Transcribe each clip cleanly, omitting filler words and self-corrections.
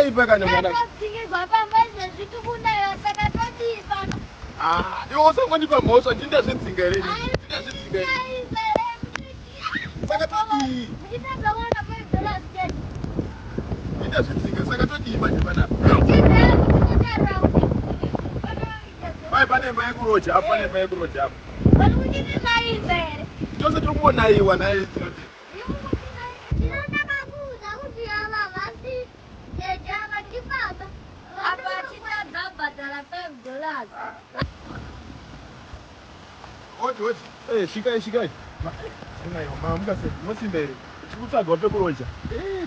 chaivo kana mwana. Ah, iwo sangonipa mhosva ndindazvidzinga here. Ndindazvidzinga here. Saka todi. Ndindazvidzinga saka todi manje panapa. Pai pane mai kuroja apa pane mai kuroja apa. Tose tiri kuonaiwa naye tinoti. Oti. Shikai. Unaiwa mamuka se. Mosimbere. Chikutsvaga pekuroja.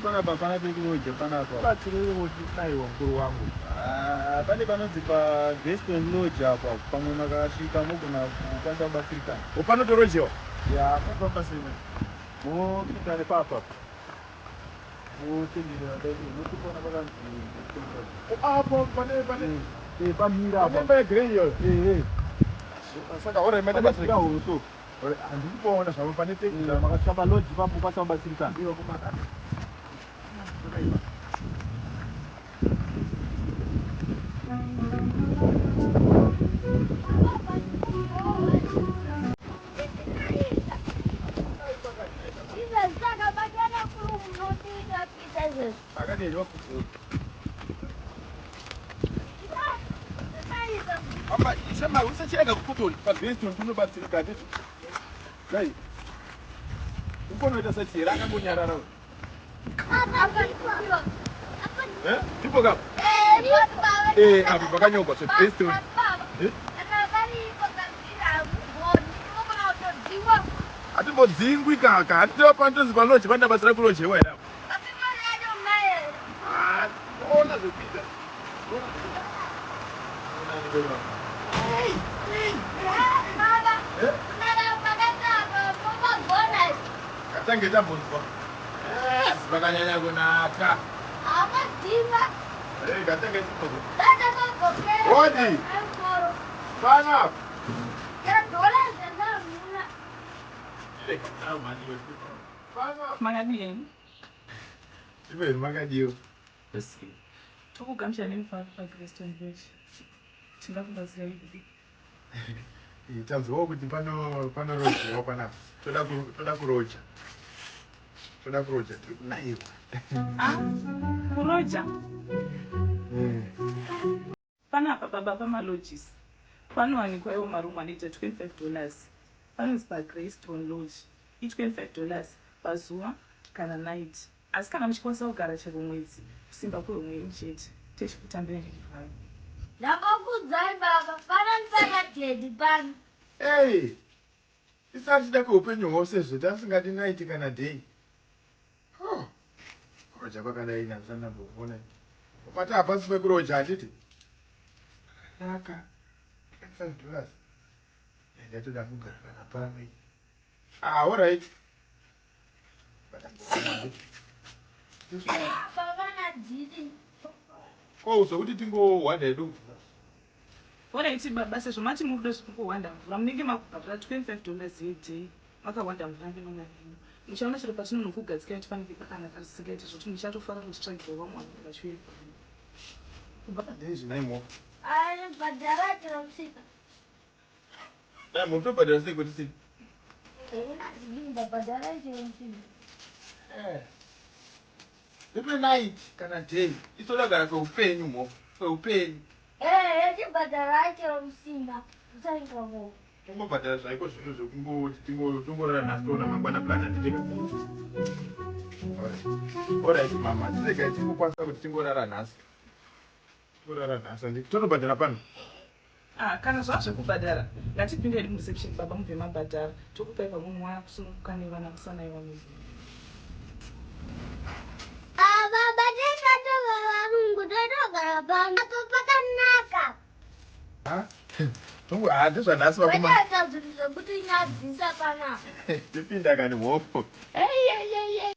Panapa pana pekuroja panapa. Batiriwo naiwa mukuru wangu. Pane panonzi paGeston Lodge apa pamwe makasvika mogona kukwanisa kubatsirikana. Upanotorojewa? Ya, papa sema. Mopinda nepapa. Motendera dai notipona pakanzi. Apo pane. Pamira apa. Pane grey. Saka ora imata Basika uso. Handikuona zvavo pane taxi makasvika lodge papo pasakubatsirikana. iwo kumakati. Akadedwa kuti. Apa sema usacheka kukutori paGeston tunobatsirika nditi. Dai. Ukonoita sechira akangonyarara. Tipo kap. Apo pakanyogwa seGeston. Atimbodzingwi kaka, atitova pantonzi panoji pandabatsira kurojewa here. Ona zvekuita. Katange tambonzwa. Zvakanyanya kunaka. Katange tambonzwa. Odi. Pana. Magadiyo. Ibe magadiyo. Basi. Tokugamsha nemfa paGeston Lodge. Tingakubatsira ipi? Tanzwa kuti pano rojewa panapa. Toda kuroja. Tiri kunaiwa. Kuroja? Panapa baba pamalodges. Panowanikwawo marumu anoita $25. Panonzi paGeston Lodge. $25 pazuva kana night. Asi kana muchikwanisa kugara chero mwedzi, kusimba kwehumwe chete, techikutambira nezvivaro. Ndakakudzai baba, pana ndedhi pano. Isati chida kweupenyu hwose tasingadi night kana day. Kuroja kwakadai nazvanambovona. Mata hapasi pekuroja handiti. Naka. $25. Ndatoda kugara kana pamwe. Alright. Baba nadhiri. Uzokuti tingohwanda hedu. Alright baba, sezvo mati muri kuda kuhwanda mvura munenge makubhabhira $25 a day. Makahwanda mvura ngemanavino. Muchaona chero patinonokugadzika kuti panenge pakanaka zvisingaiti zvekuti muchatofara kuchitsvagirwa vamwe vanhu vachiuya. Kubata ndezvi naimo. Bhadhara tinomsika. Mutobhadhara sei kuti sini? Bhadhara tinomsika. Ipe night kana day. Itoda kugara kweupenyu mo. Kweupenyu. Bhadhara tinomsika. Usaingawo. Tombobhadhara zvaiko zvino zvekungoti tingorara nhasi toona mangwana plana nditeka. Alright mama, tiregai tingokwanisa kuti tingorara nhasi. Tingorara nhasi handiti. Tonobhadhara pano? Kana zvazvekubhadhara, ngatipinde mureception baba mubve mabhadhara. Tokupai pamwe mwana kusununguka nevana kusanaiwa nezvinhu. Baba tinotora varungu totogara pano pakanaka. Ndezvanhasi vakoma. Wataita zvinhu zvekuti nyadzisa panapa. Tipinda kani mhopo.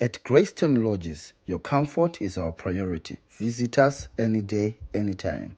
At Geston Lodges, your comfort is our priority. Visit us any day, anytime.